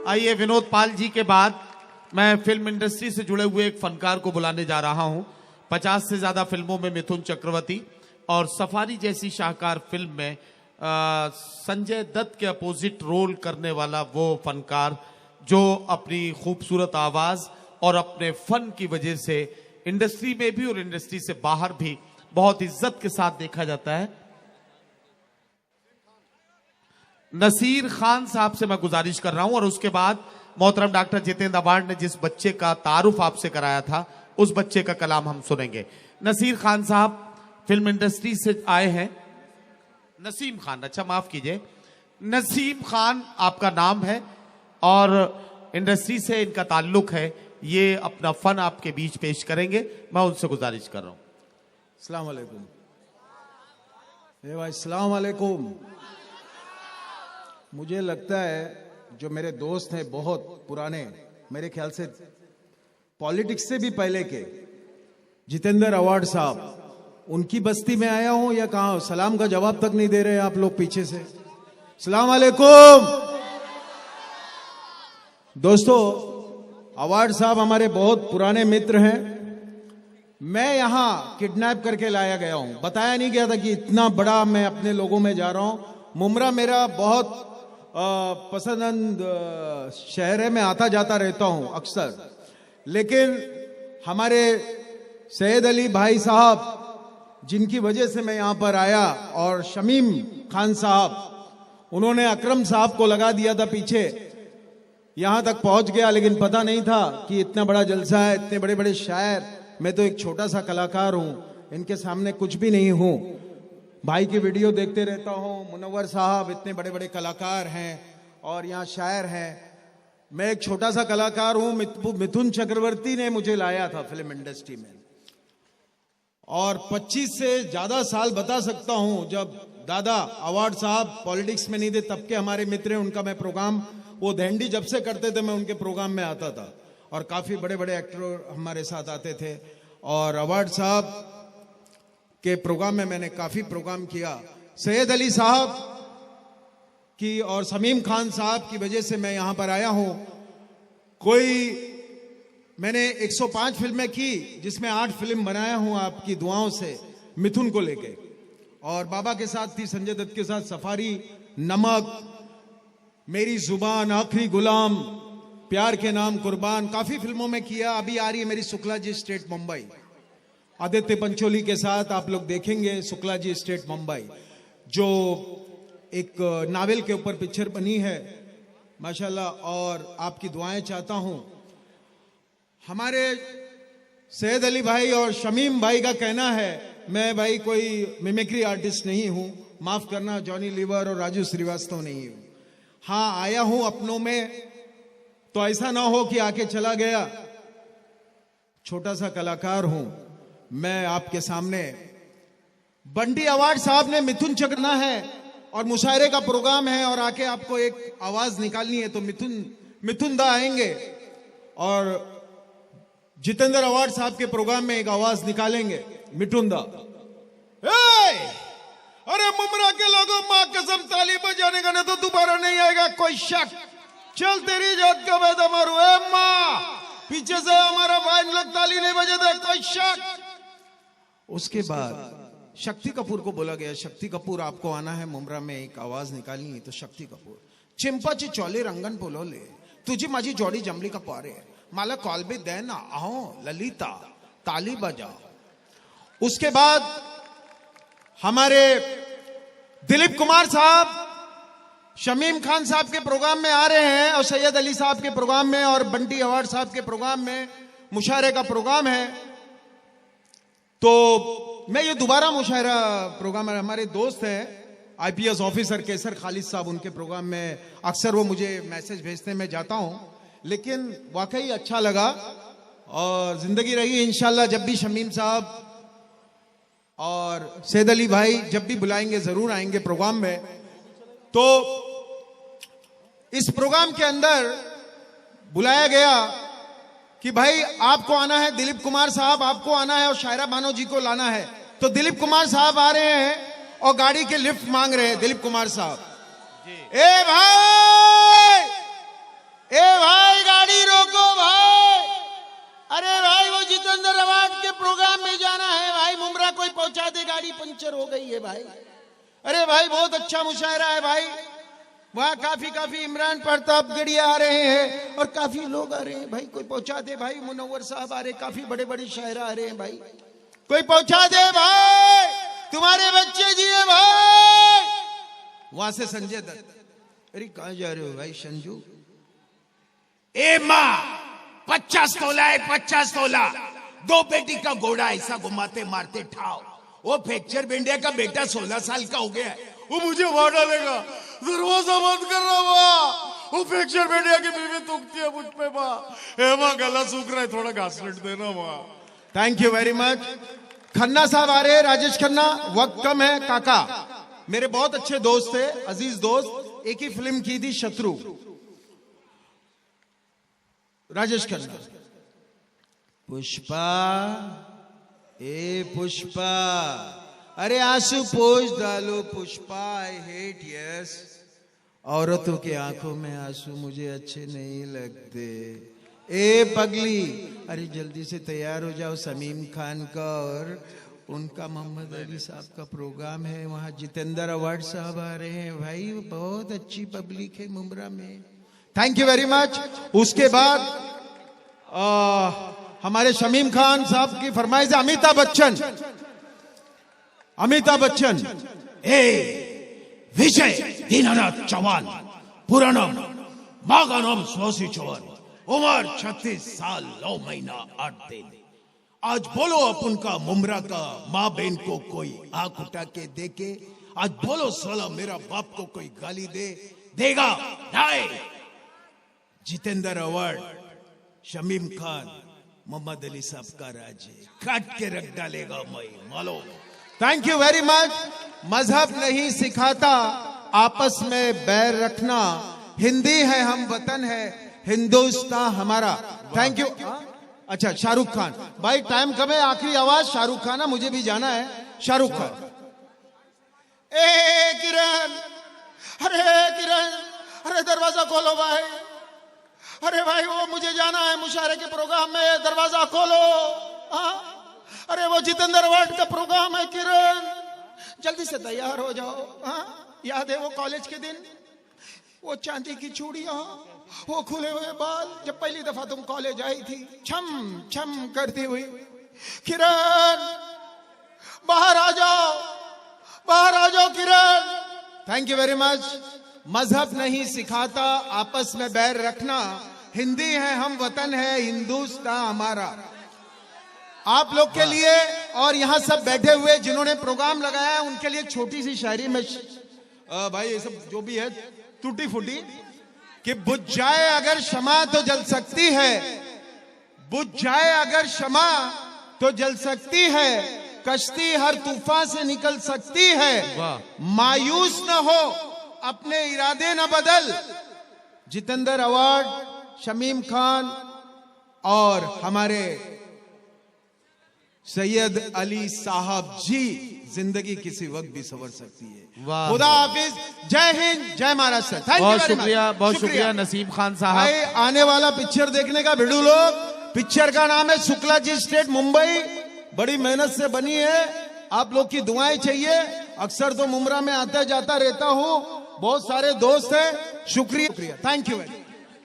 आइए विनोद पाल जी के बाद मैं फिल्म इंडस्ट्री से जुड़े हुए एक फनकार को बुलाने जा रहा हूं। 50 से ज्यादा फिल्मों में मिथुन चक्रवर्ती और सफारी जैसी शाहकार फिल्म में संजय दत्त के अपोजिट रोल करने वाला वो फनकार जो अपनी खूबसूरत आवाज और अपने फन की वजह से इंडस्ट्री में भी और इंडस्ट्री से बाहर भी बहुत इज्जत के साथ देखा जाता है। नसीर खान साहब से मैं गुजारिश कर रहा हूं और उसके बाद मोहतरम डॉक्टर जितेंद्र अवार्ड ने जिस बच्चे का तारुफ आपसे कराया था उस बच्चे का कलाम हम सुनेंगे। नसीर खान साहब फिल्म इंडस्ट्री से आए हैं। नसीम खान, अच्छा माफ कीजिए, नसीम खान आपका नाम है और इंडस्ट्री से इनका ताल्लुक है। ये अपना फन आपके बीच पेश करेंगे, मैं उनसे गुजारिश कर रहा हूं। अस्सलाम वालेकुम। भाई अस्सलाम वालेकुम। मुझे लगता है जो मेरे दोस्त हैं बहुत पुराने, मेरे ख्याल से पॉलिटिक्स से भी पहले के, जितेंद्र अवार्ड साहब, उनकी बस्ती में आया हूं या कहां? सलाम का जवाब तक नहीं दे रहे आप लोग पीछे से। अस्सलाम वालेकुम। दोस्तों, अवार्ड साहब हमारे बहुत पुराने मित्र हैं। मैं यहां किडनैप करके लाया गया हूं, बताया नहीं गया था कि इतना बड़ा मैं अपने लोगों में जा रहा हूं। मुमरा मेरा बहुत पसंद शहर है, मैं आता जाता रहता हूं अक्सर, लेकिन हमारे सैयद अली भाई साहब जिनकी वजह से मैं यहां पर आया और शमीम खान साहब, उन्होंने अकरम साहब को लगा दिया था पीछे, यहां तक पहुंच गया, लेकिन पता नहीं था कि इतना बड़ा जलसा है, इतने बड़े बड़े शायर। मैं तो एक छोटा सा कलाकार हूं, इनके सामने कुछ भी नहीं हूं। भाई की वीडियो देखते रहता हूं, मुनव्वर साहब इतने बड़े बड़े कलाकार हैं और यहाँ शायर हैं। मैं एक छोटा सा कलाकार हूं। मिथुन चक्रवर्ती ने मुझे लाया था फिल्म इंडस्ट्री में और 25 से ज्यादा साल बता सकता हूं, जब दादा अवार्ड साहब पॉलिटिक्स में नहीं थे तब के हमारे मित्र हैं। उनका मैं प्रोग्राम, वो धैंडी जब से करते थे मैं उनके प्रोग्राम में आता था और काफी बड़े बड़े एक्टर हमारे साथ आते थे और अवार्ड साहब के प्रोग्राम में मैंने काफी प्रोग्राम किया। सैयद अली साहब की और शमीम खान साहब की वजह से मैं यहां पर आया हूं। मैंने 105 फिल्में की जिसमें 8 फिल्म बनाया हूं आपकी दुआओं से, मिथुन को लेके, और बाबा के साथ थी, संजय दत्त के साथ सफारी, नमक, मेरी जुबान, आखिरी गुलाम, प्यार के नाम, कुर्बान, काफी फिल्मों में किया। अभी आ रही है मेरी शुक्ला जी स्टेट मुंबई, आदित्य पंचोली के साथ, आप लोग देखेंगे शुक्ला जी स्टेट मुंबई, जो एक नावल के ऊपर पिक्चर बनी है माशाल्लाह, और आपकी दुआएं चाहता हूं। हमारे सैयद अली भाई और शमीम भाई का कहना है, मैं भाई कोई मिमिक्री आर्टिस्ट नहीं हूं, माफ करना, जॉनी लीवर और राजू श्रीवास्तव नहीं हूं। हाँ, आया हूं अपनों में, तो ऐसा ना हो कि आके चला गया। छोटा सा कलाकार हूं मैं आपके सामने। बंटी अवार्ड साहब ने मिथुन चक्रना है और मुशायरे का प्रोग्राम है और आके आपको एक आवाज निकालनी है, तो मिथुन दा आएंगे और जितेंद्र अवार्ड साहब के प्रोग्राम में एक आवाज निकालेंगे, मिथुन दा। अरे मुमरा के लोगों, मां कसम ताली बजाने का, नहीं तो दोबारा नहीं आएगा कोई शक। चल तेरी जात का वैदा मारू, मां पीछे से हमारा भाई लोग ताली नहीं बजे दे, कोई शक। उसके बाद शक्ति कपूर को बोला गया, शक्ति कपूर आपको आना है मुमरा में, एक आवाज निकालनी है। तो शक्ति कपूर, चिंपाची चोले रंगन बोलोले, तुझी माझी जोड़ी जमली का पारे, माला कॉल भी दे ना, आओ ललिता ताली बजा। उसके बाद हमारे दिलीप कुमार साहब शमीम खान साहब के प्रोग्राम में आ रहे हैं और सैयद अली साहब के प्रोग्राम में और बंटी अवार्ड साहब के प्रोग्राम में मुशायरे का प्रोग्राम है। तो मैं ये दोबारा मुशायरा प्रोग्राम है, हमारे दोस्त हैं आईपीएस ऑफिसर केसर खालिद साहब, उनके प्रोग्राम में अक्सर वो मुझे मैसेज भेजते हैं, मैं जाता हूं, लेकिन वाकई अच्छा लगा और जिंदगी रही इंशाल्लाह। जब भी शमीम साहब और सैयद अली भाई जब भी बुलाएंगे जरूर आएंगे प्रोग्राम में। तो इस प्रोग्राम के अंदर बुलाया गया कि भाई आपको आना है, दिलीप कुमार साहब आपको आना है और शायरा बानो जी को लाना है। तो दिलीप कुमार साहब आ रहे हैं और गाड़ी के लिफ्ट मांग रहे हैं दिलीप कुमार साहब। ए भाई ए भाई गाड़ी रोको भाई। अरे भाई वो जितेंद्र अवार्ड के प्रोग्राम में जाना है भाई, मुमरा कोई पहुंचा दे, गाड़ी पंचर हो गई है भाई। अरे भाई बहुत अच्छा मुशायरा है भाई, वहां काफी इमरान प्रताप गढ़िया आ रहे हैं और काफी लोग आ रहे हैं भाई, कोई पहुंचा दे भाई। मुनव्वर साहब आ रहे, काफी बड़े बड़े शायर आ रहे हैं भाई, कोई पहुंचा दे भाई, तुम्हारे बच्चे जी है भाई। वहां से संजय दत्त, अरे कहां जा रहे हो भाई संजू? ए माँ 50 तोला है, 50 तोला, 2 पेटी का घोड़ा ऐसा घुमाते मारते ठाव। वो फ्रैक्चर बेंडिया का बेटा 16 साल का हो गया है, वो मुझे मार डालेगा, दरवाजा बंद कर रहा माँ। वो फ्रैक्चर बेंडिया की बीवी थूकती है मुझ पे माँ। ए माँ गला सूख रहा है, थोड़ा घास लेट देना माँ। Thank you very much. Khanna साहब आ रहे हैं, राजेश खन्ना। वक्त कम है काका, मेरे बहुत अच्छे दोस्त थे, अजीज दोस्त, एक ही फिल्म की थी शत्रु। राजेश खन्ना। पुष्पा, ए पुष्पा, अरे आंसू पोंछ डालो पुष्पा, आई हेट यस। औरतों की आंखों में आंसू मुझे अच्छे नहीं लगते। ए पगली, अरे जल्दी से तैयार हो जाओ, समीम खान का और उनका मोहम्मद अली साहब का प्रोग्राम है, वहां जितेंद्र अवार्ड साहब आ रहे हैं भाई, बहुत अच्छी पब्लिक है मुमरा में। Thank you very much. उसके बाद हमारे शमीम खान साहब की फरमाइश है अमिताभ बच्चन। अमिताभ बच्चन। ए विजय दीनानाथ चौहान, पूरा नाम, माँ का नाम स्वासी चौहान, उम्र 36 साल 9 महीना 8 दिन। आज बोलो अपन का मुमरा का माँ बहन को कोई आंख उठा के देखे। आज बोलो साला मेरा बाप को कोई गाली देगा नहीं। जितेंद्र अवार्ड शमीम खान मोहम्मद अली साहब का राज है, काट के रख डालेगा मैं मालूम। Thank you very much. मजहब नहीं सिखाता आपस में बैर रखना, हिंदी है हम वतन है हिंदुस्तान हमारा। Thank you. अच्छा शाहरुख खान भाई, टाइम कम है, आखिरी आवाज शाहरुख खान, मुझे भी जाना है। शाहरुख खान। ए किरण, अरे दरवाजा खोलो भाई, अरे भाई वो मुझे जाना है मुशायरे के प्रोग्राम में, दरवाजा खोलो। अरे वो जितेंद्र अवार्ड का प्रोग्राम है किरण, जल्दी से तैयार हो जाओ। याद है वो कॉलेज के दिन, वो चांदी की चूड़ियां, वो खुले हुए बाल, जब पहली दफा तुम कॉलेज आई थी, छम छम करती हुई। किरण बाहर आ जाओ, बाहर आ जाओ Kiran. Thank you very much. मजहब नहीं सिखाता आपस में बैर रखना, हिंदी है हम वतन है हिंदुस्तान हमारा। आप लोग के लिए और यहाँ सब बैठे हुए जिन्होंने प्रोग्राम लगाया है उनके लिए छोटी सी शायरी में भाई ये सब जो भी है टूटी फूटी, कि बुझ जाए अगर शमा तो जल सकती है, बुझ जाए अगर शमा तो जल सकती है, कश्ती हर तूफान से निकल सकती है, मायूस न हो अपने इरादे न बदल। जितेंद्र अवार्ड शमीम खान और हमारे सैयद अली साहब जी, जिंदगी किसी वक्त भी संवर सकती है। खुदा हाफिज, जय हिंद, जय महाराष्ट्र। बहुत शुक्रिया, बहुत शुक्रिया नसीम खान साहब। आने वाला पिक्चर देखने का भिड़ू लोग, पिक्चर का नाम है शुक्ला जी स्टेट मुंबई, बड़ी मेहनत से बनी है, आप लोग की दुआएं चाहिए। अक्सर तो मुमरा में आता जाता रहता हूं, बहुत सारे दोस्त हैं, शुक्रिया, थैंक यू वेरी मच।